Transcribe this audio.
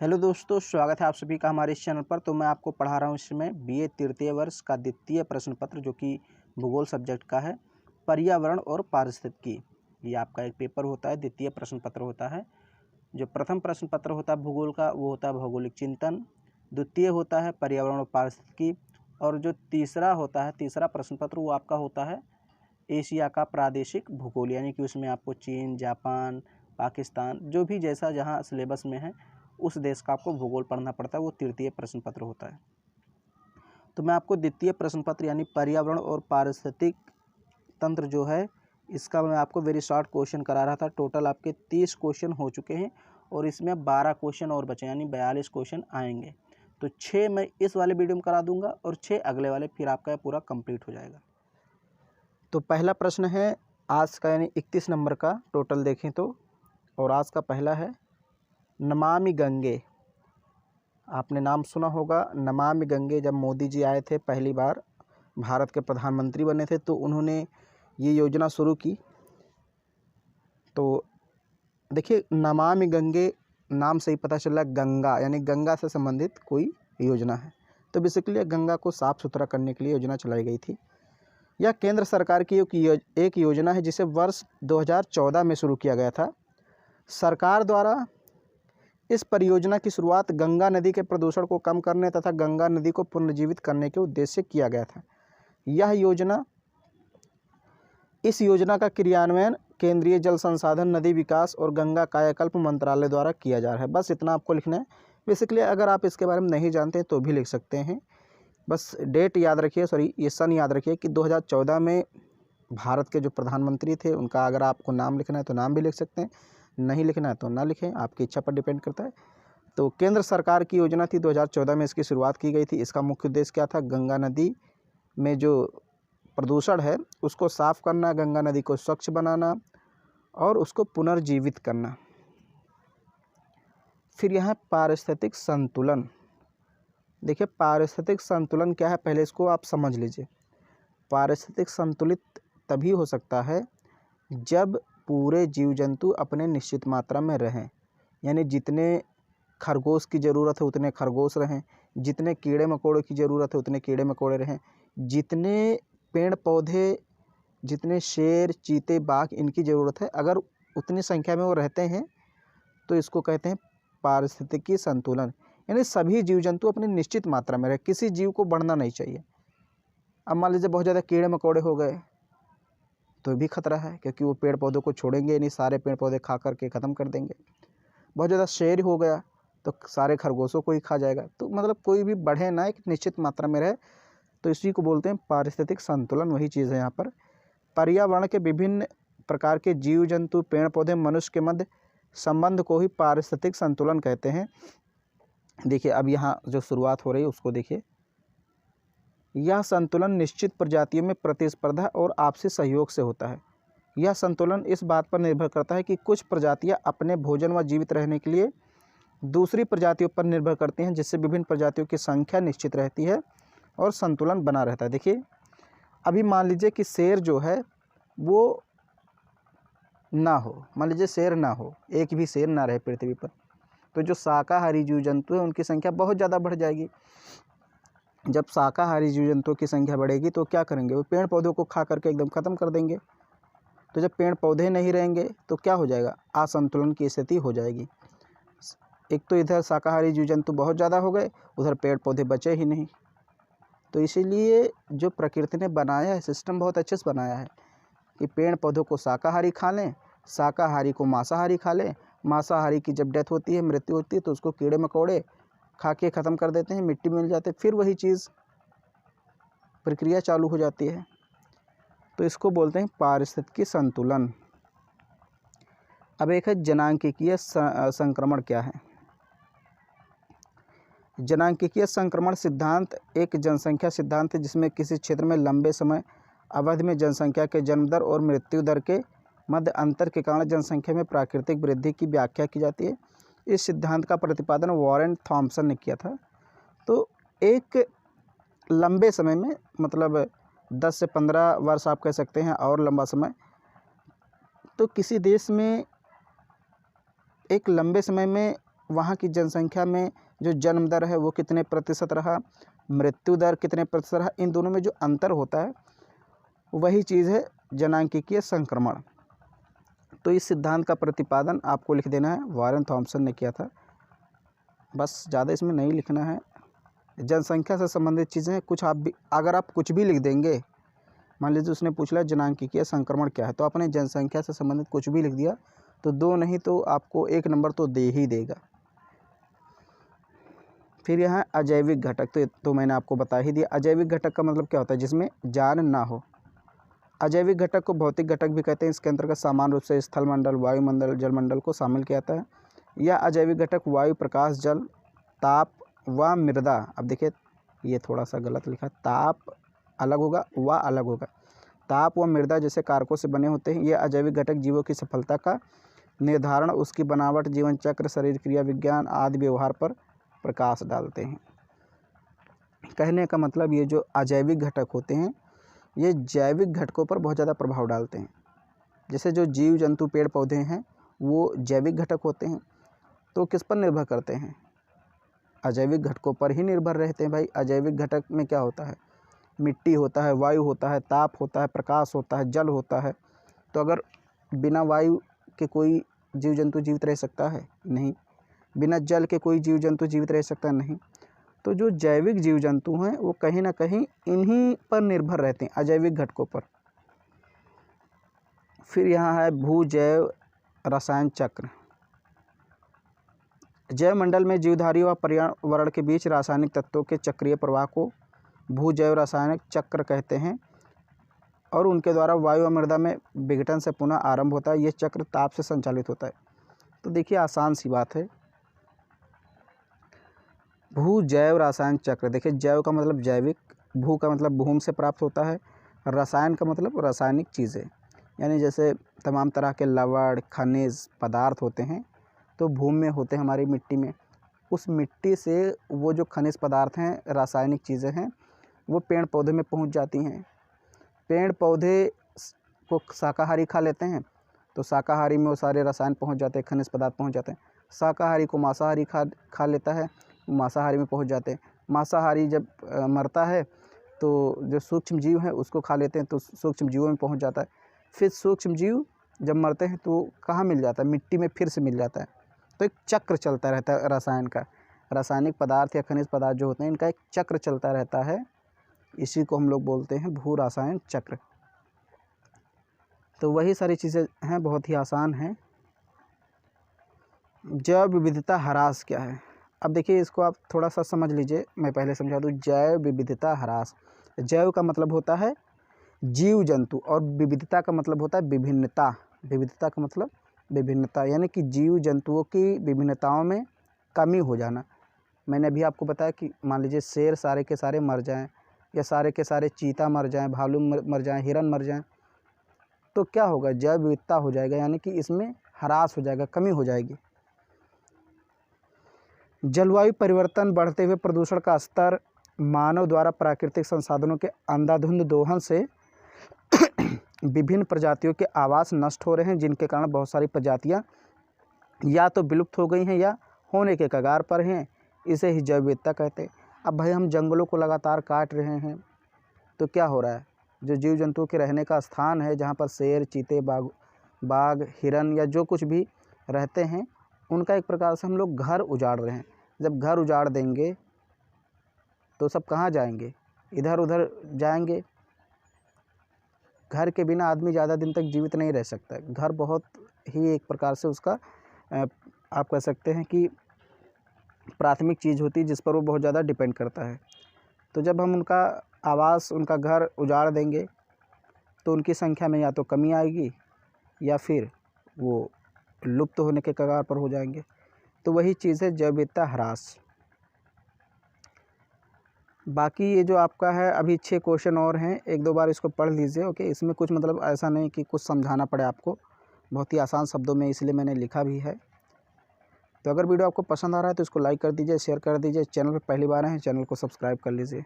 Hello दोस्तों, स्वागत है आप सभी का हमारे इस चैनल पर। तो मैं आपको पढ़ा रहा हूँ इसमें बीए तृतीय वर्ष का द्वितीय प्रश्न पत्र, जो कि भूगोल सब्जेक्ट का है, पर्यावरण और पारिस्थितिकी। ये आपका एक पेपर होता है, द्वितीय प्रश्न पत्र होता है। जो प्रथम प्रश्न पत्र होता है भूगोल का, वो होता है भौगोलिक चिंतन। द्वितीय होता है पर्यावरण और पारिस्थितिकी। और जो तीसरा होता है, तीसरा प्रश्न पत्र, वो आपका होता है एशिया का प्रादेशिक भूगोल, यानी कि उसमें आपको चीन, जापान, पाकिस्तान, जो भी जैसा जहाँ सिलेबस में है उस देश का आपको भूगोल पढ़ना पड़ता है, वो तृतीय प्रश्न पत्र होता है। तो मैं आपको द्वितीय प्रश्न पत्र यानी पर्यावरण और पारिस्थितिक तंत्र जो है, इसका मैं आपको वेरी शॉर्ट क्वेश्चन करा रहा था। टोटल आपके 30 क्वेश्चन हो चुके हैं और इसमें 12 क्वेश्चन और बचे, यानी 42 क्वेश्चन आएंगे। तो 6 मैं इस वाले वीडियो में करा दूंगा और 6 अगले वाले, फिर आपका पूरा कंप्लीट हो जाएगा। तो पहला प्रश्न है आज का, यानी 31 नंबर का टोटल देखें तो, और आज का पहला है नमामि गंगे। आपने नाम सुना होगा नमामि गंगे। जब मोदी जी आए थे पहली बार, भारत के प्रधानमंत्री बने थे, तो उन्होंने ये योजना शुरू की। तो देखिए, नमामि गंगे नाम से ही पता चला गंगा, यानी गंगा से संबंधित कोई योजना है। तो बेसिकली गंगा को साफ़ सुथरा करने के लिए योजना चलाई गई थी। यह केंद्र सरकार की एक योजना है जिसे वर्ष 2014 में शुरू किया गया था। सरकार द्वारा इस परियोजना की शुरुआत गंगा नदी के प्रदूषण को कम करने तथा गंगा नदी को पुनर्जीवित करने के उद्देश्य से किया गया था। इस योजना का क्रियान्वयन केंद्रीय जल संसाधन, नदी विकास और गंगा कायाकल्प मंत्रालय द्वारा किया जा रहा है। बस इतना आपको लिखना है। बेसिकली अगर आप इसके बारे में नहीं जानते तो भी लिख सकते हैं। बस डेट याद रखिए, सॉरी ये सन याद रखिए कि 2014 में भारत के जो प्रधानमंत्री थे उनका अगर आपको नाम लिखना है तो नाम भी लिख सकते हैं, नहीं लिखना है तो ना लिखें, आपकी इच्छा पर डिपेंड करता है। तो केंद्र सरकार की योजना थी, 2014 में इसकी शुरुआत की गई थी। इसका मुख्य उद्देश्य क्या था? गंगा नदी में जो प्रदूषण है उसको साफ़ करना, गंगा नदी को स्वच्छ बनाना और उसको पुनर्जीवित करना। फिर यहाँ पारिस्थितिक संतुलन। देखिए, पारिस्थितिक संतुलन क्या है, पहले इसको आप समझ लीजिए। पारिस्थितिक संतुलित तभी हो सकता है जब पूरे जीव जंतु अपने निश्चित मात्रा में रहें, यानी जितने खरगोश की ज़रूरत है उतने खरगोश रहें, जितने कीड़े मकोड़े की ज़रूरत है उतने कीड़े मकोड़े रहें, जितने पेड़ पौधे, जितने शेर, चीते, बाघ इनकी ज़रूरत है, अगर उतनी संख्या में वो रहते हैं तो इसको कहते हैं पारिस्थितिकी संतुलन। यानी सभी जीव जंतु अपनी निश्चित मात्रा में रहे, किसी जीव को बढ़ना नहीं चाहिए। अब मान लीजिए बहुत ज़्यादा कीड़े मकोड़े हो गए तो भी खतरा है, क्योंकि वो पेड़ पौधों को छोड़ेंगे नहीं, सारे पेड़ पौधे खा करके ख़त्म कर देंगे। बहुत ज़्यादा शेर हो गया तो सारे खरगोशों को ही खा जाएगा। तो मतलब कोई भी बढ़े ना, एक निश्चित मात्रा में रहे, तो इसी को बोलते हैं पारिस्थितिक संतुलन। वही चीज़ है यहाँ पर। पर्यावरण के विभिन्न प्रकार के जीव जंतु, पेड़ पौधे, मनुष्य के मध्य संबंध को ही पारिस्थितिक संतुलन कहते हैं। देखिए, अब यहाँ जो शुरुआत हो रही है उसको देखिए। यह संतुलन निश्चित प्रजातियों में प्रतिस्पर्धा और आपसी सहयोग से होता है। यह संतुलन इस बात पर निर्भर करता है कि कुछ प्रजातियां अपने भोजन व जीवित रहने के लिए दूसरी प्रजातियों पर निर्भर करती हैं, जिससे विभिन्न प्रजातियों की संख्या निश्चित रहती है और संतुलन बना रहता है। देखिए, अभी मान लीजिए कि शेर जो है वो ना हो, मान लीजिए शेर ना हो, एक भी शेर ना रहे पृथ्वी पर, तो जो शाकाहारी जीव जंतु है उनकी संख्या बहुत ज़्यादा बढ़ जाएगी। जब शाकाहारी जीव जंतुओं की संख्या बढ़ेगी तो क्या करेंगे? वो पेड़ पौधों को खा करके एकदम ख़त्म कर देंगे। तो जब पेड़ पौधे नहीं रहेंगे तो क्या हो जाएगा? असंतुलन की स्थिति हो जाएगी। एक तो इधर शाकाहारी जीव जंतु बहुत ज़्यादा हो गए, उधर पेड़ पौधे बचे ही नहीं। तो इसीलिए जो प्रकृति ने बनाया है, सिस्टम बहुत अच्छे से बनाया है कि पेड़ पौधों को शाकाहारी खा लें, शाकाहारी को मांसाहारी खा लें, मांसाहारी की जब डेथ होती है, मृत्यु होती है, तो उसको कीड़े मकोड़े खा के ख़त्म कर देते हैं, मिट्टी में मिल जाते हैं, फिर वही चीज़ प्रक्रिया चालू हो जाती है। तो इसको बोलते हैं पारिस्थितिकी संतुलन। अब एक है जनांकीय संक्रमण। क्या है जनांकीय संक्रमण? सिद्धांत एक जनसंख्या सिद्धांत है जिसमें किसी क्षेत्र में लंबे समय अवधि में जनसंख्या के जन्म दर और मृत्यु दर के मध्य अंतर के कारण जनसंख्या में प्राकृतिक वृद्धि की व्याख्या की जाती है। इस सिद्धांत का प्रतिपादन वॉरेन थॉम्सन ने किया था। तो एक लंबे समय में, मतलब 10 से 15 वर्ष आप कह सकते हैं और लंबा समय, तो किसी देश में एक लंबे समय में वहाँ की जनसंख्या में जो जन्म दर है वो कितने प्रतिशत रहा, मृत्यु दर कितने प्रतिशत रहा, इन दोनों में जो अंतर होता है वही चीज़ है जनांकिकीय संक्रमण। तो इस सिद्धांत का प्रतिपादन आपको लिख देना है, वॉरेन थॉम्सन ने किया था। बस ज़्यादा इसमें नहीं लिखना है। जनसंख्या से संबंधित चीज़ें हैं, कुछ आप भी अगर आप कुछ भी लिख देंगे, मान लीजिए उसने पूछ लिया जनांकिकीय संक्रमण क्या है, तो आपने जनसंख्या से संबंधित कुछ भी लिख दिया तो 2 नहीं तो आपको 1 नंबर तो दे ही देगा। फिर यहाँ अजैविक घटक, तो मैंने आपको बता ही दिया। अजैविक घटक का मतलब क्या होता है, जिसमें जान ना हो। अजैविक घटक को भौतिक घटक भी कहते हैं। इसके अंतर्गत सामान्य रूप से स्थलमंडल, वायुमंडल, जलमंडल को शामिल किया जाता है। यह अजैविक घटक वायु, प्रकाश, जल, ताप व मृदा, अब देखिए ये थोड़ा सा गलत लिखा, ताप अलग होगा, व अलग होगा, ताप व मृदा जैसे कारकों से बने होते हैं। ये अजैविक घटक जीवों की सफलता का निर्धारण, उसकी बनावट, जीवन चक्र, शरीर क्रिया विज्ञान आदि व्यवहार पर प्रकाश डालते हैं। कहने का मतलब ये जो अजैविक घटक होते हैं ये जैविक घटकों पर बहुत ज़्यादा प्रभाव डालते हैं। जैसे जो जीव जंतु पेड़ पौधे हैं वो जैविक घटक होते हैं, तो किस पर निर्भर करते हैं, अजैविक घटकों पर ही निर्भर रहते हैं भाई। अजैविक घटक में क्या होता है, मिट्टी होता है, वायु होता है, ताप होता है, प्रकाश होता है, जल होता है। तो अगर बिना वायु के कोई जीव जंतु जीवित रह सकता है? नहीं। बिना जल के कोई जीव जंतु जीवित रह सकता है? नहीं। तो जो जैविक जीव जंतु हैं वो कहीं ना कहीं इन्हीं पर निर्भर रहते हैं, अजैविक घटकों पर। फिर यहाँ है भू जैव रसायन चक्र। जैव मंडल में जीवधारी व पर्यावरण के बीच रासायनिक तत्वों के चक्रीय प्रवाह को भू जैव रासायनिक चक्र कहते हैं, और उनके द्वारा वायु व मृदा में विघटन से पुनः आरंभ होता है। ये चक्र ताप से संचालित होता है। तो देखिए आसान सी बात है, भू जैव रासायन चक्र। देखिए जैव का मतलब जैविक, भू का मतलब भूमि से प्राप्त होता है, रसायन का मतलब रासायनिक चीज़ें, यानी जैसे तमाम तरह के लवण, खनिज पदार्थ होते हैं तो भूमि में होते हैं, हमारी मिट्टी में। उस मिट्टी से वो जो खनिज पदार्थ हैं, रासायनिक चीज़ें हैं, वो पेड़ पौधे में पहुंच जाती हैं। पेड़ पौधे को शाकाहारी खा लेते हैं तो शाकाहारी में वो सारे रसायन पहुंच जाते हैं, खनिज पदार्थ पहुंच जाते हैं। शाकाहारी को मांसाहारी खा लेता है, मांसाहारी में पहुंच जाते हैं। मांसाहारी जब मरता है तो जो सूक्ष्म जीव है उसको खा लेते हैं तो सूक्ष्म जीवों में पहुंच जाता है। फिर सूक्ष्म जीव जब मरते हैं तो कहाँ मिल जाता है, मिट्टी में फिर से मिल जाता है। तो एक चक्र चलता रहता है रसायन का, रासायनिक पदार्थ या खनिज पदार्थ जो होते हैं इनका एक चक्र चलता रहता है, इसी को हम लोग बोलते हैं भू रासायन चक्र। तो वही सारी चीज़ें हैं, बहुत ही आसान हैं। जैव विविधता ह्रास क्या है? अब देखिए इसको आप थोड़ा सा समझ लीजिए, मैं पहले समझा दूँ। जैव विविधता ह्रास, जैव का मतलब होता है जीव जंतु और विविधता का मतलब होता है विभिन्नता। विविधता का मतलब विभिन्नता, यानी कि जीव जंतुओं की विभिन्नताओं में कमी हो जाना। मैंने अभी आपको बताया कि मान लीजिए शेर सारे के सारे मर जाएं, या सारे के सारे चीता मर जाएं, भालू मर जाएं, हिरन मर जाएं, तो क्या होगा, जैव विविधता हो जाएगा, यानी कि इसमें ह्रास हो जाएगा, कमी हो जाएगी। जलवायु परिवर्तन, बढ़ते हुए प्रदूषण का स्तर, मानव द्वारा प्राकृतिक संसाधनों के अंधाधुंध दोहन से विभिन्न प्रजातियों के आवास नष्ट हो रहे हैं, जिनके कारण बहुत सारी प्रजातियां या तो विलुप्त हो गई हैं या होने के कगार पर हैं। इसे ही जैव विविधता कहते हैं। अब भाई हम जंगलों को लगातार काट रहे हैं तो क्या हो रहा है, जो जीव जंतुओं के रहने का स्थान है, जहाँ पर शेर, चीते, बाघ, हिरन या जो कुछ भी रहते हैं, उनका एक प्रकार से हम लोग घर उजाड़ रहे हैं। जब घर उजाड़ देंगे तो सब कहाँ जाएंगे, इधर उधर जाएंगे। घर के बिना आदमी ज़्यादा दिन तक जीवित नहीं रह सकता। घर बहुत ही एक प्रकार से उसका आप कह सकते हैं कि प्राथमिक चीज़ होती है, जिस पर वो बहुत ज़्यादा डिपेंड करता है। तो जब हम उनका आवास, उनका घर उजाड़ देंगे तो उनकी संख्या में या तो कमी आएगी या फिर वो लुप्त होने के कगार पर हो जाएंगे। तो वही चीज़ है जैव विविधता ह्रास। बाकी ये जो आपका है, अभी 6 क्वेश्चन और हैं, 1-2 बार इसको पढ़ लीजिए। ओके, इसमें कुछ मतलब ऐसा नहीं कि कुछ समझाना पड़े आपको, बहुत ही आसान शब्दों में इसलिए मैंने लिखा भी है। तो अगर वीडियो आपको पसंद आ रहा है तो इसको लाइक कर दीजिए, शेयर कर दीजिए। चैनल पर पहली बार हैं, चैनल को सब्सक्राइब कर लीजिए।